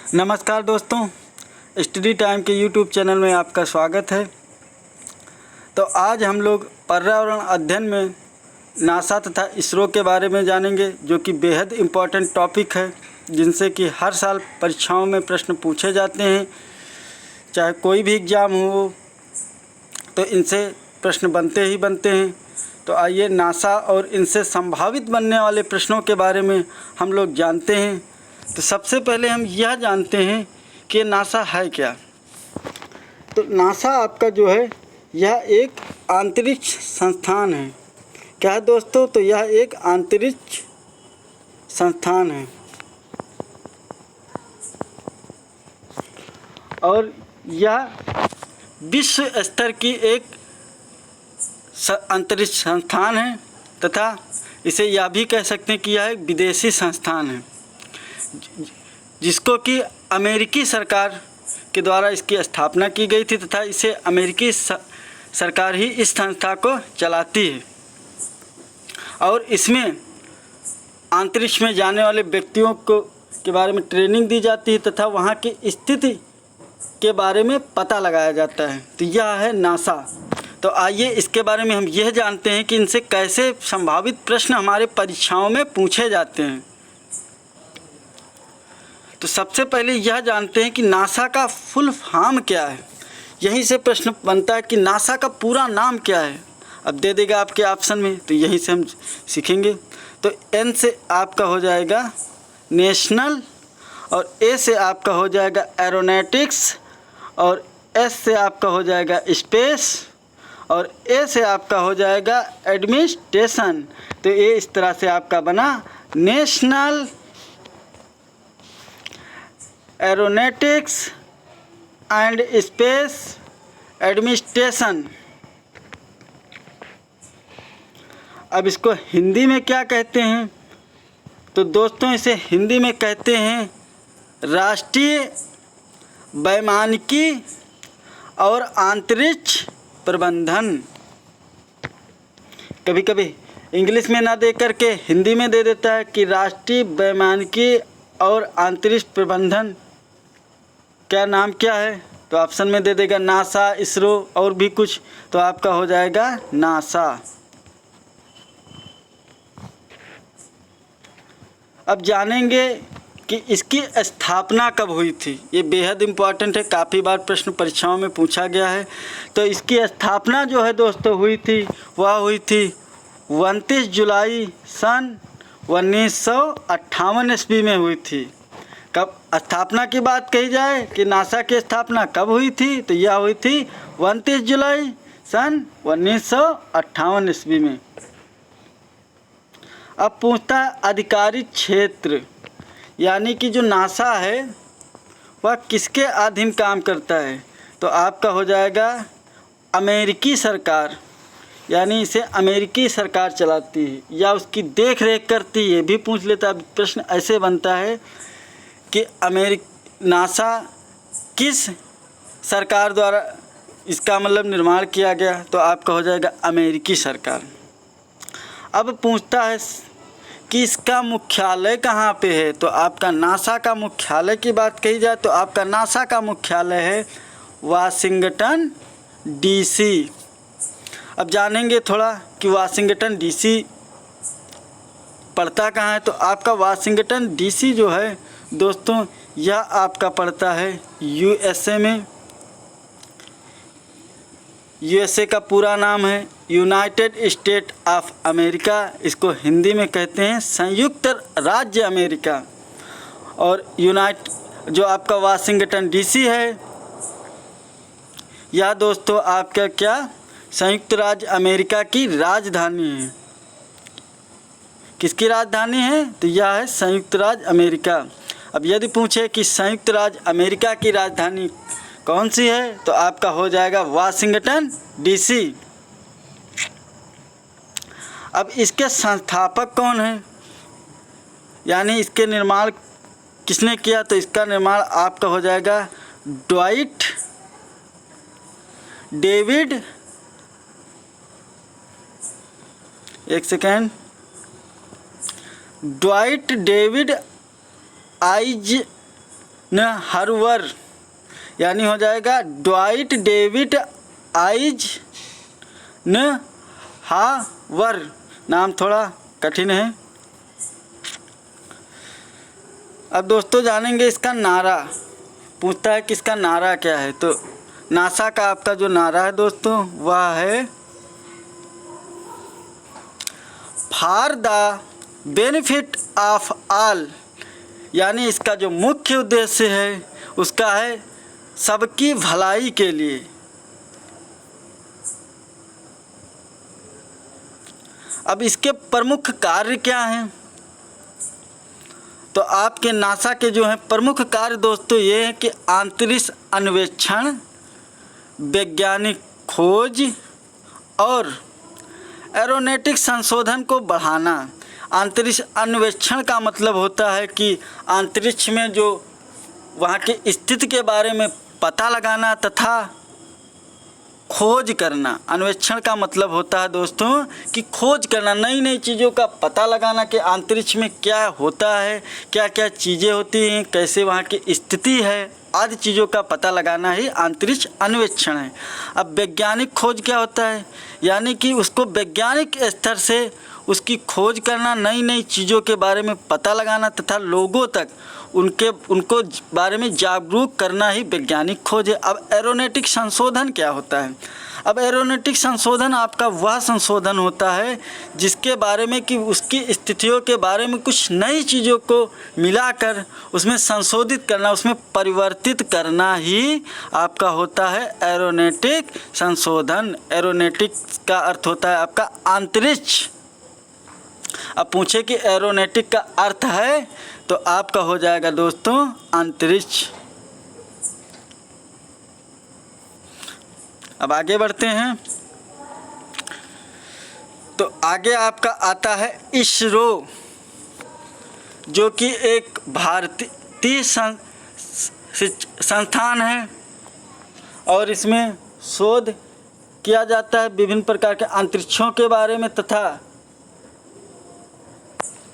नमस्कार दोस्तों, study time के यूट्यूब चैनल में आपका स्वागत है। तो आज हम लोग पर्यावरण अध्ययन में नासा तथा इसरो के बारे में जानेंगे, जो कि बेहद इम्पोर्टेंट टॉपिक है, जिनसे कि हर साल परीक्षाओं में प्रश्न पूछे जाते हैं। चाहे कोई भी एग्ज़ाम हो तो इनसे प्रश्न बनते ही बनते हैं। तो आइए नासा और इनसे संभावित बनने वाले प्रश्नों के बारे में हम लोग जानते हैं। तो सबसे पहले हम यह जानते हैं कि नासा है क्या। तो नासा आपका जो है यह एक अंतरिक्ष संस्थान है। क्या है दोस्तों? तो यह एक अंतरिक्ष संस्थान है और यह विश्व स्तर की एक अंतरिक्ष संस्थान है तथा इसे यह भी कह सकते हैं कि यह एक विदेशी संस्थान है, जिसको कि अमेरिकी सरकार के द्वारा इसकी स्थापना की गई थी तथा इसे अमेरिकी सरकार ही इस संस्था को चलाती है। और इसमें अंतरिक्ष में जाने वाले व्यक्तियों को के बारे में ट्रेनिंग दी जाती है तथा वहाँ की स्थिति के बारे में पता लगाया जाता है। तो यह है नासा। तो आइए इसके बारे में हम यह जानते हैं कि इनसे कैसे संभावित प्रश्न हमारे परीक्षाओं में पूछे जाते हैं। तो सबसे पहले यह जानते हैं कि नासा का फुल फॉर्म क्या है। यहीं से प्रश्न बनता है कि नासा का पूरा नाम क्या है। अब दे देगा आपके ऑप्शन में, तो यहीं से हम सीखेंगे। तो एन से आपका हो जाएगा नेशनल, और ए से आपका हो जाएगा एरोनॉटिक्स, और एस से आपका हो जाएगा स्पेस, और ए से आपका हो जाएगा एडमिनिस्ट्रेशन। तो ये इस तरह से आपका बना national aeronautics and space administration. अब इसको हिंदी में क्या कहते हैं? तो दोस्तों इसे हिंदी में कहते हैं राष्ट्रीय वैमानिकी और अंतरिक्ष प्रबंधन। कभी कभी इंग्लिश में ना दे करके हिंदी में दे देता है कि राष्ट्रीय वैमानिकी और अंतरिक्ष प्रबंधन क्या नाम क्या है। तो ऑप्शन में दे देगा नासा, इसरो और भी कुछ। तो आपका हो जाएगा नासा। अब जानेंगे कि इसकी स्थापना कब हुई थी। ये बेहद इम्पॉर्टेंट है, काफ़ी बार प्रश्न परीक्षाओं में पूछा गया है। तो इसकी स्थापना जो है दोस्तों हुई थी, वह हुई थी 29 जुलाई सन 1958 ईस्वी में हुई थी। कब स्थापना की बात कही जाए कि नासा की स्थापना कब हुई थी, तो यह हुई थी 29 जुलाई सन 1958 ईस्वी में। अब पूछता है आधिकारिक क्षेत्र, यानी कि जो नासा है वह किसके अधीन काम करता है। तो आपका हो जाएगा अमेरिकी सरकार, यानी इसे अमेरिकी सरकार चलाती है या उसकी देख रेख करती है। ये भी पूछ लेता है। प्रश्न ऐसे बनता है कि नासा किस सरकार द्वारा इसका मतलब निर्माण किया गया। तो आपका हो जाएगा अमेरिकी सरकार। अब पूछता है कि इसका मुख्यालय कहाँ पे है। तो आपका नासा का मुख्यालय की बात कही जाए तो आपका नासा का मुख्यालय है वाशिंगटन डीसी। अब जानेंगे थोड़ा कि वाशिंगटन डीसी पड़ता कहाँ है। तो आपका वाशिंगटन डीसी जो है दोस्तों, यह आपका पड़ता है यूएसए में। यूएसए का पूरा नाम है यूनाइटेड स्टेट ऑफ अमेरिका। इसको हिंदी में कहते हैं संयुक्त राज्य अमेरिका। और जो आपका वाशिंगटन डीसी है, यह दोस्तों आपका क्या संयुक्त राज्य अमेरिका की राजधानी है। किसकी राजधानी है? तो यह है संयुक्त राज्य अमेरिका। अब यदि पूछे कि संयुक्त राज्य अमेरिका की राजधानी कौन सी है, तो आपका हो जाएगा वाशिंगटन डीसी। अब इसके संस्थापक कौन हैं, यानी इसके निर्माण किसने किया। तो इसका निर्माण आपका हो जाएगा ड्वाइट डेविड, एक सेकेंड, ड्वाइट डेविड न हार्वर, यानी हो जाएगा ड्वाइट डेविड आइज न हावर। नाम थोड़ा कठिन है। अब दोस्तों जानेंगे इसका नारा। पूछता है कि इसका नारा क्या है। तो नासा का आपका जो नारा है दोस्तों वह है for the benefit of all, यानी इसका जो मुख्य उद्देश्य है उसका है सबकी भलाई के लिए। अब इसके प्रमुख कार्य क्या हैं? तो आपके नासा के जो हैं प्रमुख कार्य दोस्तों ये है कि अंतरिक्ष अन्वेषण, वैज्ञानिक खोज और एरोनॉटिक्स संशोधन को बढ़ाना। अंतरिक्ष अन्वेषण का मतलब होता है कि अंतरिक्ष में जो वहाँ की स्थिति के बारे में पता लगाना तथा खोज करना। अन्वेषण का मतलब होता है दोस्तों कि खोज करना, नई नई चीज़ों का पता लगाना कि अंतरिक्ष में क्या होता है, क्या क्या चीज़ें होती हैं, कैसे वहाँ की स्थिति है, आदि चीज़ों का पता लगाना ही अंतरिक्ष अन्वेषण है। अब वैज्ञानिक खोज क्या होता है? यानी कि उसको वैज्ञानिक स्तर से उसकी खोज करना, नई नई चीज़ों के बारे में पता लगाना तथा लोगों तक उनको बारे में जागरूक करना ही वैज्ञानिक खोज है। अब एरोनॉटिक संशोधन क्या होता है? अब एरोनॉटिक संशोधन आपका वह संशोधन होता है जिसके बारे में कि उसकी स्थितियों के बारे में कुछ नई चीज़ों को मिलाकर उसमें संशोधित करना, उसमें परिवर्तित करना ही आपका होता है एरोनॉटिक संशोधन। एरोनॉटिक का अर्थ होता है आपका अंतरिक्ष। अब पूछे कि एरोनॉटिक का अर्थ है तो आपका हो जाएगा दोस्तों अंतरिक्ष। अब आगे बढ़ते हैं। तो आगे आपका आता है इसरो, जो कि एक भारतीय संस्थान है और इसमें शोध किया जाता है विभिन्न प्रकार के अंतरिक्षों के बारे में तथा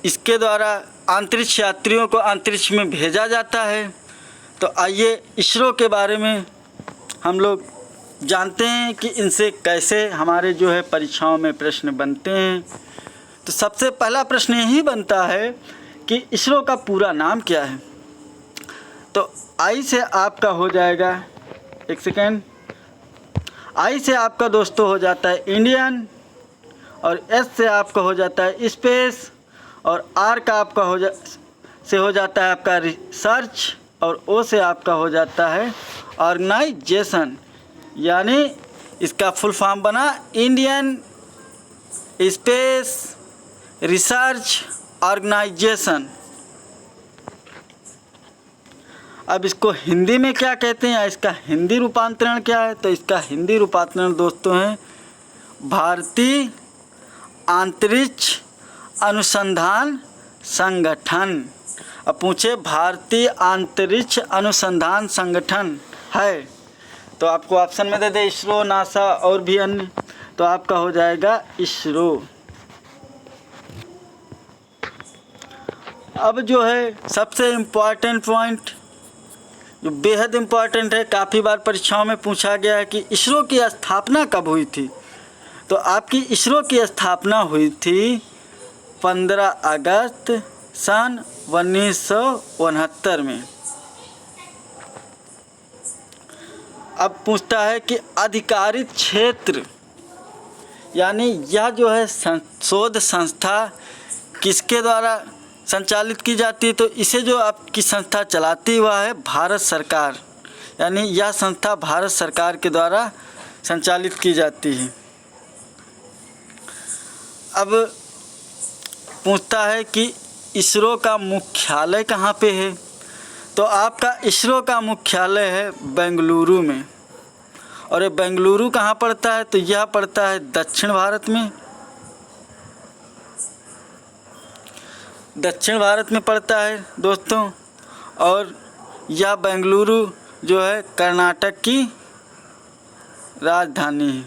इसके द्वारा अंतरिक्ष यात्रियों को अंतरिक्ष में भेजा जाता है। तो आइए इसरो के बारे में हम लोग जानते हैं कि इनसे कैसे हमारे जो है परीक्षाओं में प्रश्न बनते हैं। तो सबसे पहला प्रश्न यही बनता है कि इसरो का पूरा नाम क्या है? तो आई से आपका हो जाएगा, एक सेकेंड, आई से आपका दोस्तों हो जाता है इंडियन, और एस से आपका हो जाता है स्पेस, और आर का आपका हो जाता है आपका रिसर्च, और ओ से आपका हो जाता है ऑर्गेनाइजेशन। यानी इसका फुल फॉर्म बना इंडियन स्पेस रिसर्च ऑर्गेनाइजेशन। अब इसको हिंदी में क्या कहते हैं या इसका हिंदी रूपांतरण क्या है? तो इसका हिंदी रूपांतरण दोस्तों है भारतीय अंतरिक्ष अनुसंधान संगठन। अब पूछे भारतीय अंतरिक्ष अनुसंधान संगठन है तो आपको ऑप्शन में दे दे इसरो, नासा और भी अन्य, तो आपका हो जाएगा इसरो। अब जो है सबसे इम्पॉर्टेंट पॉइंट जो बेहद इम्पॉर्टेंट है, काफ़ी बार परीक्षाओं में पूछा गया है कि इसरो की स्थापना कब हुई थी? तो आपकी इसरो की स्थापना हुई थी 15 अगस्त सन 1969 में। अब पूछता है कि अधिकारित क्षेत्र, यानी यह जो है शोध संस्था किसके द्वारा संचालित की जाती है? तो इसे जो आपकी संस्था चलाती हुआ है भारत सरकार, यानी यह संस्था भारत सरकार के द्वारा संचालित की जाती है। अब पूछता है कि इसरो का मुख्यालय कहाँ पे है? तो आपका इसरो का मुख्यालय है बेंगलुरु में। और ये बेंगलुरु कहाँ पड़ता है? तो यह पड़ता है दक्षिण भारत में, दक्षिण भारत में पड़ता है दोस्तों। और यह बेंगलुरु जो है कर्नाटक की राजधानी है।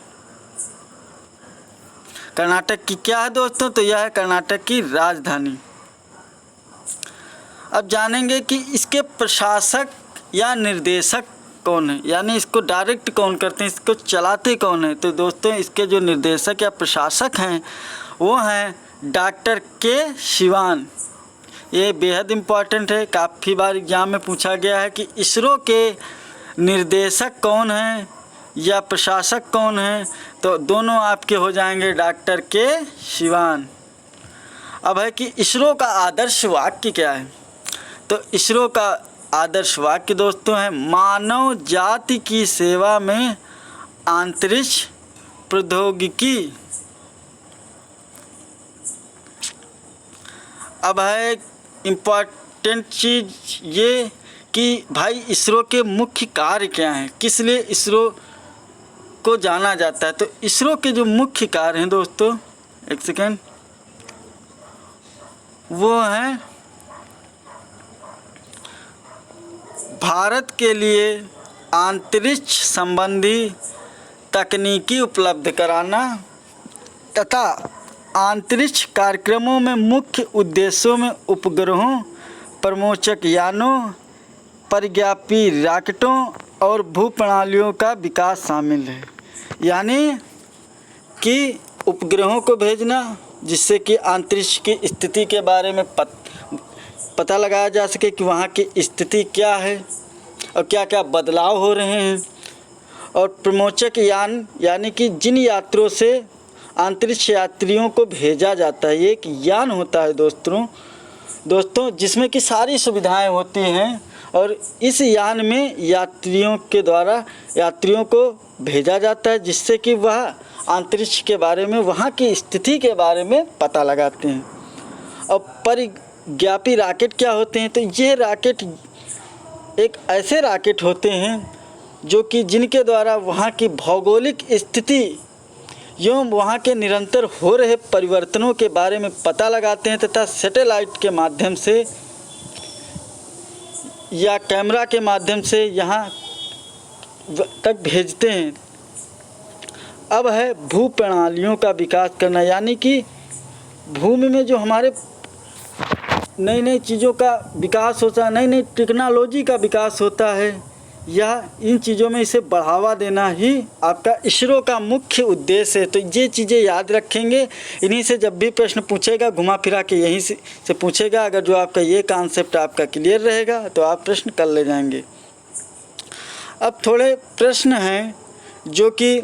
कर्नाटक की क्या है दोस्तों? तो यह है कर्नाटक की राजधानी। अब जानेंगे कि इसके प्रशासक या निर्देशक कौन है, यानी इसको डायरेक्ट कौन करते हैं, इसको चलाते कौन है। तो दोस्तों इसके जो निर्देशक या प्रशासक हैं वो हैं डॉक्टर के शिवान। ये बेहद इम्पॉर्टेंट है, काफ़ी बार एग्जाम में पूछा गया है कि इसरो के निर्देशक कौन हैं या प्रशासक कौन हैं। तो दोनों आपके हो जाएंगे डॉक्टर के शिवान। अब है कि इसरो का आदर्श वाक्य क्या है। तो इसरो का आदर्श वाक्य दोस्तों है मानव जाति की सेवा में अंतरिक्ष प्रौद्योगिकी। अब है इम्पॉर्टेंट चीज़ ये कि भाई इसरो के मुख्य कार्य क्या हैं, किस लिए इसरो को जाना जाता है। तो इसरो के जो मुख्य कार्य हैं दोस्तों, एक सेकेंड, वो हैं भारत के लिए अंतरिक्ष संबंधी तकनीकी उपलब्ध कराना तथा अंतरिक्ष कार्यक्रमों में मुख्य उद्देश्यों में उपग्रहों, प्रमोचक यानों, परिज्ञापी रॉकेटों और भूप्रणालियों का विकास शामिल है। यानी कि उपग्रहों को भेजना जिससे कि अंतरिक्ष की स्थिति के बारे में पता लगाया जा सके कि वहाँ की स्थिति क्या है और क्या क्या बदलाव हो रहे हैं। और प्रमोचक यान यानी कि जिन यात्रियों से अंतरिक्ष यात्रियों को भेजा जाता है, ये एक यान होता है दोस्तों जिसमें कि सारी सुविधाएं होती हैं और इस यान में यात्रियों को भेजा जाता है जिससे कि वह अंतरिक्ष के बारे में, वहाँ की स्थिति के बारे में पता लगाते हैं। और परिज्ञापी रॉकेट क्या होते हैं। तो ये रॉकेट एक ऐसे रॉकेट होते हैं जो कि जिनके द्वारा वहाँ की भौगोलिक स्थिति एवं वहाँ के निरंतर हो रहे परिवर्तनों के बारे में पता लगाते हैं तथा सैटेलाइट के माध्यम से या कैमरा के माध्यम से यहाँ तक भेजते हैं। अब है भू प्रणालियों का विकास करना, यानी कि भूमि में जो हमारे नई नई चीज़ों का विकास होता है, नई नई टेक्नोलॉजी का विकास होता है, या इन चीज़ों में इसे बढ़ावा देना ही आपका इसरो का मुख्य उद्देश्य है। तो ये चीज़ें याद रखेंगे, इन्हीं से जब भी प्रश्न पूछेगा घुमा फिरा के यहीं से पूछेगा। अगर जो आपका ये कॉन्सेप्ट आपका क्लियर रहेगा तो आप प्रश्न कर ले जाएंगे। अब थोड़े प्रश्न हैं जो कि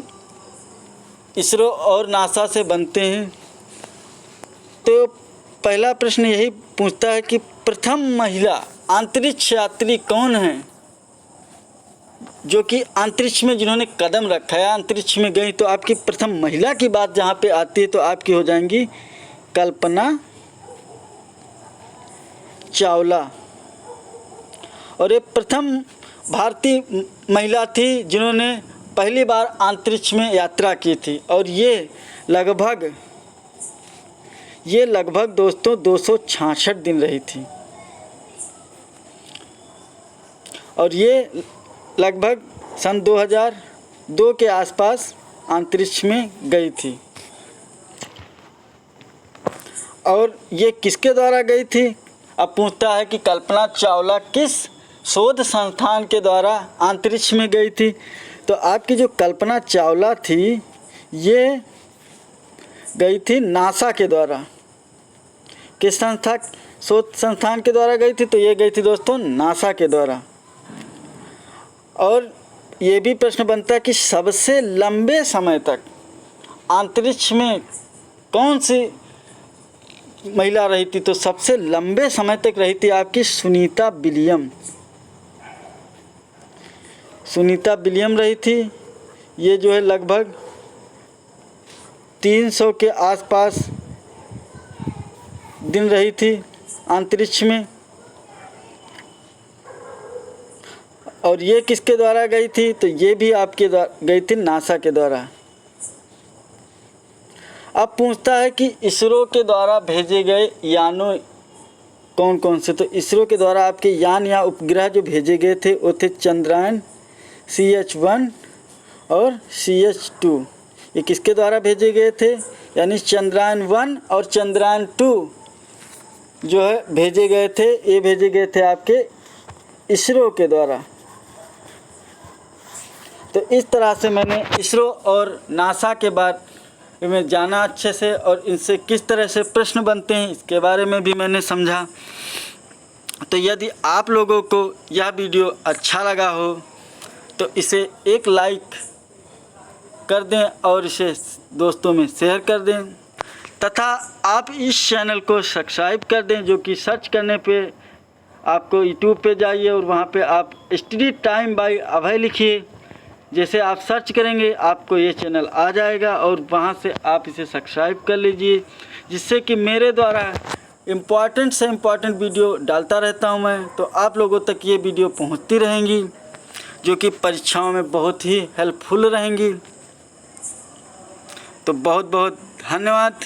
इसरो और नासा से बनते हैं। तो पहला प्रश्न यही पूछता है कि प्रथम महिला अंतरिक्ष यात्री कौन है, जो कि अंतरिक्ष में जिन्होंने कदम रखा है, अंतरिक्ष में गई। तो आपकी प्रथम महिला की बात जहाँ पे आती है तो आपकी हो जाएंगी कल्पना चावला। और ये प्रथम भारतीय महिला थी जिन्होंने पहली बार अंतरिक्ष में यात्रा की थी। और ये लगभग दोस्तों 266 दिन रही थी। और ये लगभग सन 2002 के आसपास अंतरिक्ष में गई थी। और ये किसके द्वारा गई थी। अब पूछता है कि कल्पना चावला किस शोध संस्थान के द्वारा अंतरिक्ष में गई थी। तो आपकी जो कल्पना चावला थी ये गई थी नासा के द्वारा। किस शोध संस्थान के द्वारा गई थी। तो ये गई थी दोस्तों नासा के द्वारा। और ये भी प्रश्न बनता है कि सबसे लंबे समय तक अंतरिक्ष में कौन सी महिला रही थी। तो सबसे लंबे समय तक रही थी आपकी सुनीता विलियम रही थी। ये जो है लगभग 300 के आसपास दिन रही थी अंतरिक्ष में। और ये किसके द्वारा गई थी। तो ये भी आपके गई थी नासा के द्वारा। अब पूछता है कि इसरो के द्वारा भेजे गए यानों कौन कौन से। तो इसरो के द्वारा आपके यान या उपग्रह जो भेजे गए थे वो थे चंद्रयान CH1 और CH2। ये किसके द्वारा भेजे गए थे, यानी चंद्रयान 1 और चंद्रयान 2 जो है भेजे गए थे। ये भेजे गए थे आपके इसरो के द्वारा। तो इस तरह से मैंने इसरो और नासा के बारे में जाना अच्छे से, और इनसे किस तरह से प्रश्न बनते हैं इसके बारे में भी मैंने समझा। तो यदि आप लोगों को यह वीडियो अच्छा लगा हो तो इसे एक लाइक कर दें और इसे दोस्तों में शेयर कर दें, तथा आप इस चैनल को सब्सक्राइब कर दें, जो कि सर्च करने पे आपको यूट्यूब पे जाइए और वहाँ पे आप स्टडी टाइम बाय अभय लिखिए। जैसे आप सर्च करेंगे आपको ये चैनल आ जाएगा और वहाँ से आप इसे सब्सक्राइब कर लीजिए, जिससे कि मेरे द्वारा इम्पॉर्टेंट से इम्पॉर्टेंट वीडियो डालता रहता हूँ मैं, तो आप लोगों तक ये वीडियो पहुँचती रहेंगी, जो कि परीक्षाओं में बहुत ही हेल्पफुल रहेंगी। तो बहुत बहुत धन्यवाद।